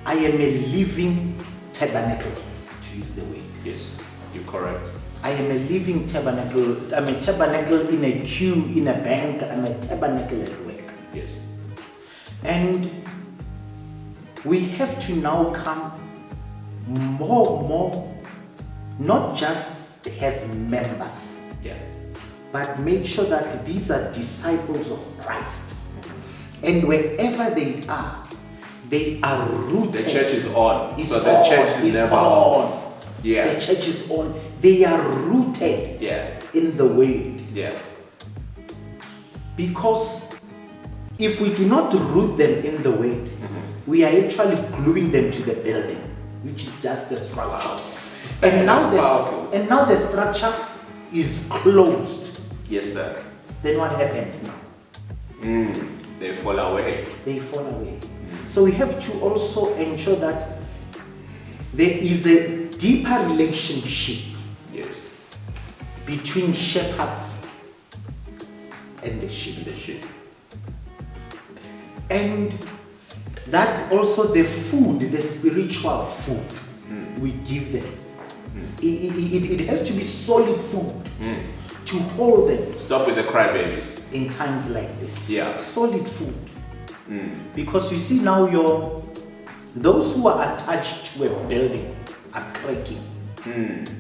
I am a living tabernacle, to use the word. Yes, you're correct. I am a living tabernacle. I'm a tabernacle in a queue, in a bank. I'm a tabernacle at work. Yes. And we have to now come more, not just have members, but make sure that these are disciples of Christ. And wherever they are rooted. The church is on. It's so the church on, is it's never on. off. Yeah. The church is on. They are rooted in the word. Yeah. Because if we do not root them in the word, we are actually gluing them to the building, which is just the structure. Wow. And now That's the structure is closed. Yes, sir. Then what happens now? They fall away. They fall away. So we have to also ensure that there is a deeper relationship between shepherds and the sheep. And that also the food, the spiritual food we give them. It has to be solid food to hold them. Stop with the crybabies. In times like this. Yeah. Solid food. Because you see now those who are attached to a building are cracking.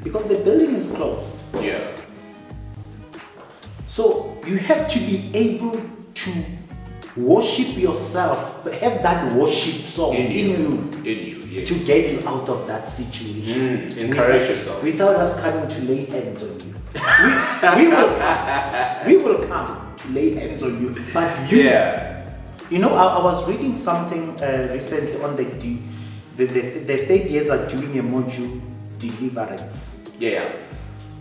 Because the building is closed. Yeah. So you have to be able to worship yourself, have that worship song in you, to get you out of that situation. Encourage yourself. Without us coming to lay hands on you. We will come to lay hands on you. But you know, I was reading something recently on the third years are doing a module deliverance. Yeah.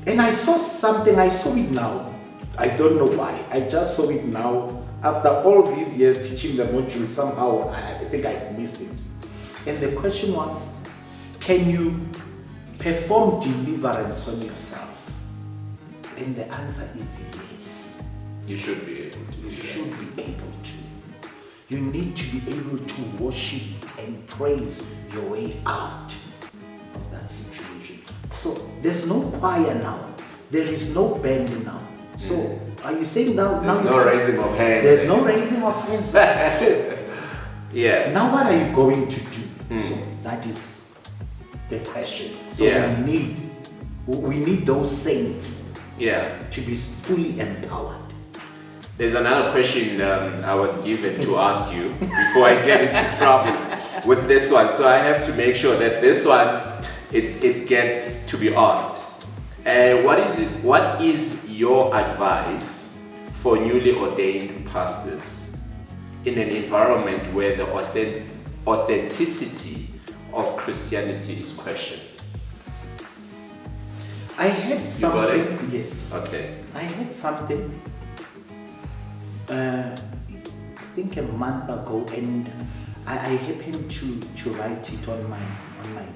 And I saw something, I saw it now. I don't know why. I just saw it now. After all these years teaching the module, somehow I think I missed it. And the question was, can you perform deliverance on yourself? And the answer is yes. You should be able to. You should be able to. You need to be able to worship and praise your way out of that situation. So there's no choir now. There is no band now. So are you saying now? There's no raising of hands. There's no raising of hands. Yeah. Now what are you going to do? So that is the question. So we need those saints to be fully empowered. There's another question I was given to ask you before I get into trouble with this one. So I have to make sure that this one, it gets to be asked. What is your advice for newly ordained pastors in an environment where the authenticity of Christianity is questioned? I had something. Yes. Okay. I had something. I think a month ago, and I happened to write it on my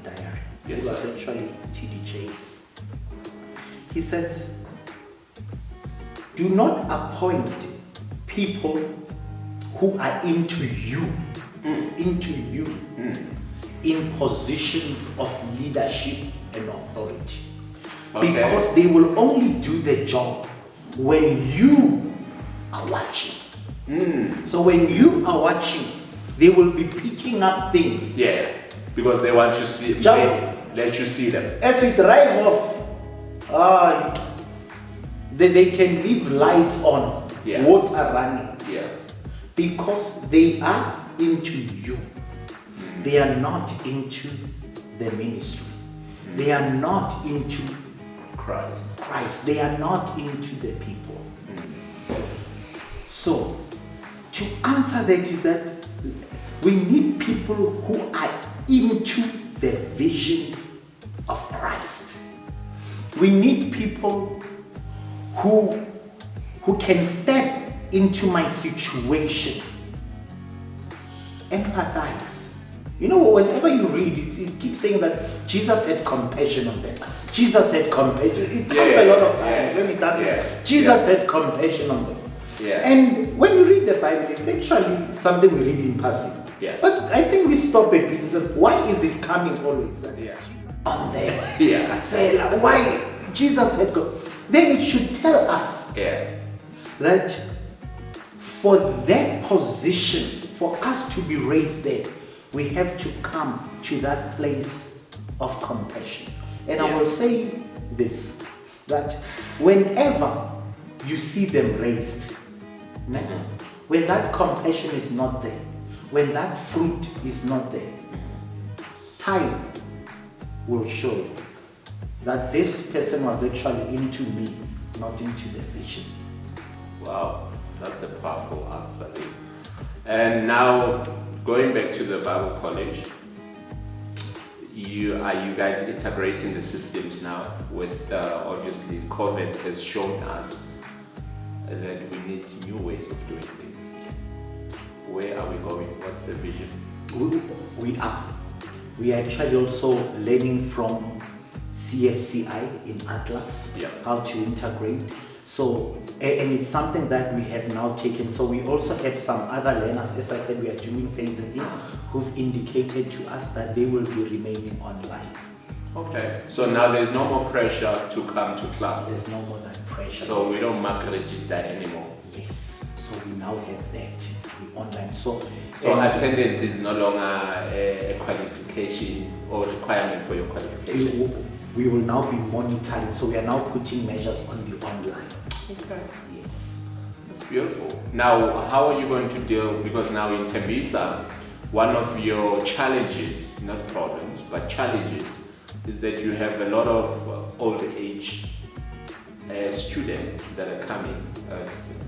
diary. Yes, it was sir. actually T.D. Jakes. He says, do not appoint people who are into you in positions of leadership and authority. Okay. Because they will only do the job when you are watching. So when you are watching, they will be picking up things. Yeah, because they want to see, let you see them. As we drive off, they can leave lights on, water running. Yeah. Because they are into you. They are not into the ministry. They are not into Christ. They are not into the people. So, to answer that is that we need people who are into the vision of Christ. We need people who can step into my situation, empathize. You know, whenever you read it, it keeps saying that Jesus had compassion on them. Jesus had compassion. It comes a lot of times when it does it. Jesus had compassion on them. Yeah. And when you read the Bible, it's actually something we read in passing. Yeah. But I think we stop at Peter says, why is it coming always? Yeah. On there. Yeah. Say, like, why Jesus had go. Then it should tell us that for that position, for us to be raised there, we have to come to that place of compassion. And I will say this, that whenever you see them raised, when that compassion is not there, when that fruit is not there, time will show you that this person was actually into me, not into the vision. Wow, that's a powerful answer. And now, going back to the Bible College, you guys integrating the systems now with obviously COVID has shown us that we need new ways of doing things. Where are we going? What's the vision? We are actually also learning from CFCI in Atlas how to integrate. So, and it's something that we have now taken. So we also have some other learners, as I said, we are doing phasing in, who've indicated to us that they will be remaining online. Okay, so now there's no more pressure to come to class. There's no more that pressure. So we don't mark register anymore. Yes, so we now have that, the online. So attendance is no longer a qualification or requirement for your qualification. We will now be monitoring, so we are now putting measures on the online. Okay. Yes. That's beautiful. Now, how are you going to deal, because now in Tembisa, one of your challenges, not problems, but challenges, is that you have a lot of old age students that are coming,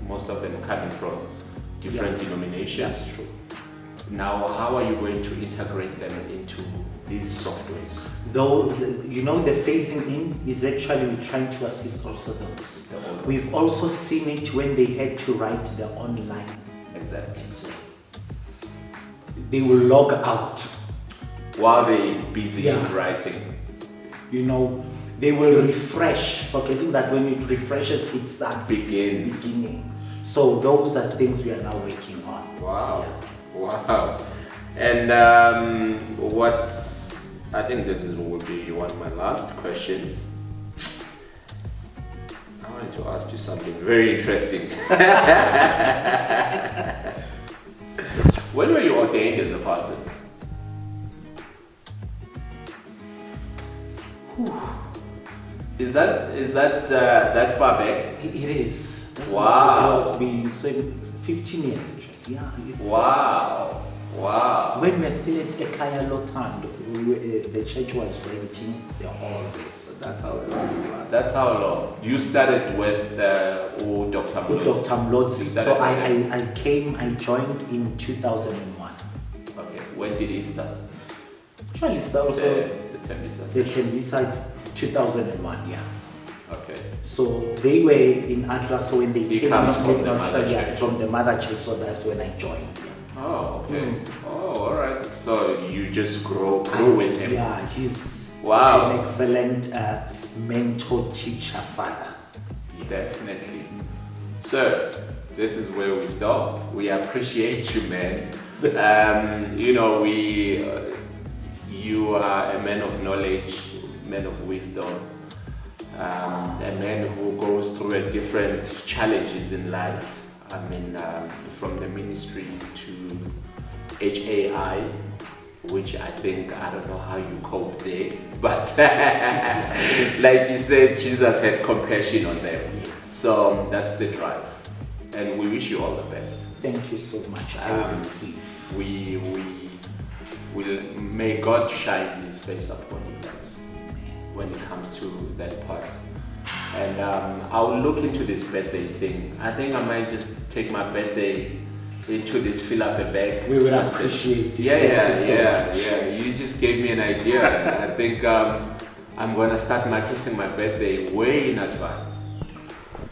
most of them coming from different denominations. That's true. Now, how are you going to integrate them into these softwares? Though, the phasing in is actually trying to assist also those. We've also seen it when they had to write the online. Exactly. So they will log out. While they're busy writing. They will refresh, forgetting that when it refreshes, it starts beginning. So those are things we are now working on. Wow. Yeah. Wow. And I think this will be one of my last questions. I wanted to ask you something very interesting. When were you ordained as a pastor? Is that that far back? It is. That's wow. It was been 15 years actually. Yeah. Wow. When we were still at Ekaya Lotando, the church was renting the hall there. So that's how long it was. That's how long. You started with Dr. Mlotsi. So I joined in 2001. Okay. When did he start? Actually, start also the Tembisa is 2001, yeah. Okay. So they were in Atlas, so when they came from the mother church, so that's when I joined. Yeah. Oh, okay. Oh, all right. So you just grew with him. Yeah, he's an excellent mentor, teacher, father. Definitely. So this is where we stop. We appreciate you, man. You are a man of knowledge, man of wisdom, a man who goes through different challenges in life. I mean, from the ministry to HAI, which I don't know how you cope there, but like you said, Jesus had compassion on them. Yes. So that's the drive. And we wish you all the best. Thank you so much. I will receive. May God shine His face upon you guys when it comes to that part. And I'll look into this birthday thing. I think I might just take my birthday into this fill up a bag. We will appreciate it. Yeah. You just gave me an idea. I think I'm gonna start marketing my birthday way in advance,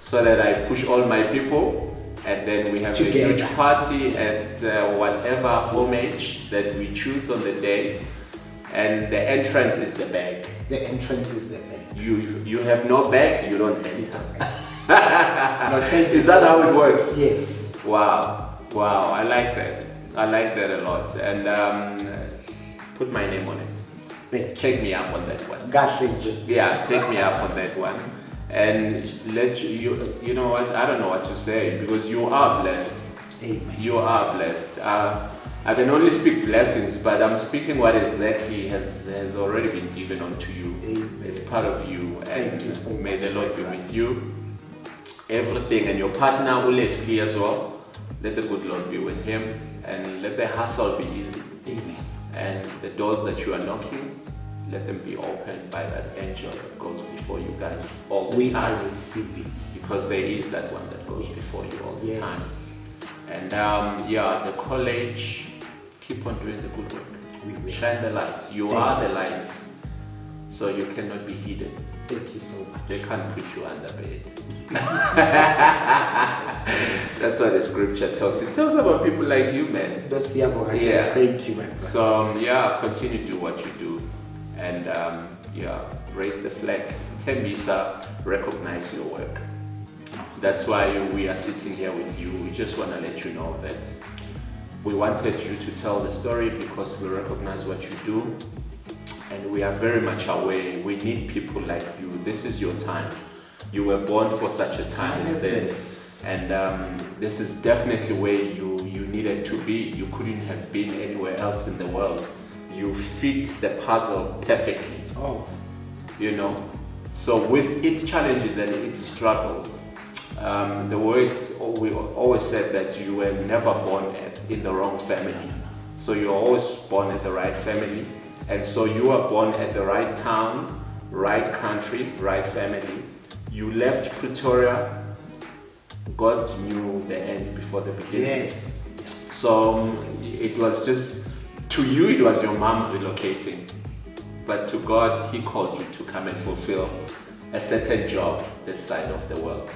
so that I push all my people. And then we have a huge party at whatever homage that we choose on the day. And the entrance is the bag. The entrance is the bag. You have no bag, you don't enter. No, is that how it works? Yes. Wow, I like that. I like that a lot. And put my name on it. Take me up on that one. Yeah, take me up on that one. And let you know what, I don't know what to say, because you are blessed. Amen. You are blessed. I can only speak blessings, but I'm speaking what exactly has already been given unto you. Amen. It's part of you. And Thank you so may much, the Lord be brother. with you. Everything. And your partner, Leslie, as well. Let the good Lord be with him. And let the hustle be easy. Amen. And the doors that you are knocking, let them be opened by that angel that goes before you guys all the time. We are receiving. Because there is that one that goes Yes. before you all the Yes. time. And the college, keep on doing the good work. We will. Shine the light. You Thank are you. the light, so you cannot be hidden. Thank you so much. They can't put you under bed. That's what the scripture talks. It talks about people like you, man. Yeah. Thank you, my brother. So continue to do what you do, and raise the flag. Thembisa, recognize your work. That's why we are sitting here with you. We just want to let you know that we wanted you to tell the story because we recognize what you do, and we are very much aware. We need people like you. This is your time. You were born for such a time as this, and this is definitely where you needed to be. You couldn't have been anywhere else in the world. You fit the puzzle perfectly. Oh. You know, so with its challenges and its struggles, the words we always said that you were never born in the wrong family. So you're always born at the right family, and so you are born at the right town, right country, right family. You left Pretoria. God knew the end before the beginning. Yes. So it was just, to you it was your mom relocating, but to God, He called you to come and fulfill a certain job this side of the world.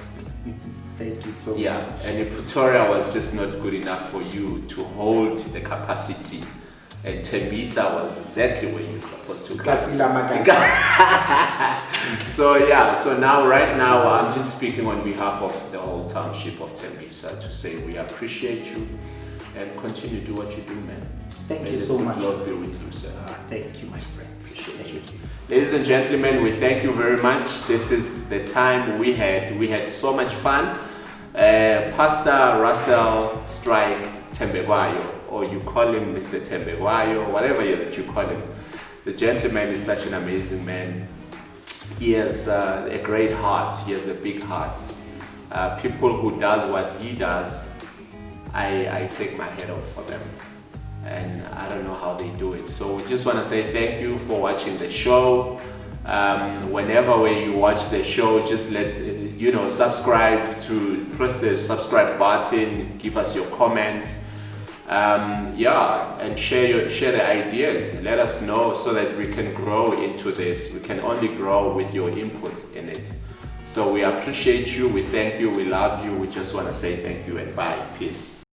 Thank you so much. Yeah, and if Pretoria was just not good enough for you to hold the capacity, and Thembisa was exactly where you're supposed to come. So right now I'm just speaking on behalf of the whole township of Thembisa to say we appreciate you and continue to do what you do, man. Thank you so much. Lord be with you, sir. Thank you, my friend. Appreciate Thank you. Ladies and gentlemen, we thank you very much. This is the time we had. We had so much fun. Pastor Rusell Strike Themekwayo, or you call him Mr. Thembekwayo, whatever that you call him. The gentleman is such an amazing man. He has a great heart. He has a big heart. People who does what he does, I take my head off for them. And I don't know how they do it. So we just want to say thank you for watching the show. Whenever you watch the show, just subscribe, press the subscribe button, give us your comment, and share the ideas. Let us know so that we can grow into this. We can only grow with your input in it. So we appreciate you, we thank you, we love you. We just want to say thank you and bye. Peace.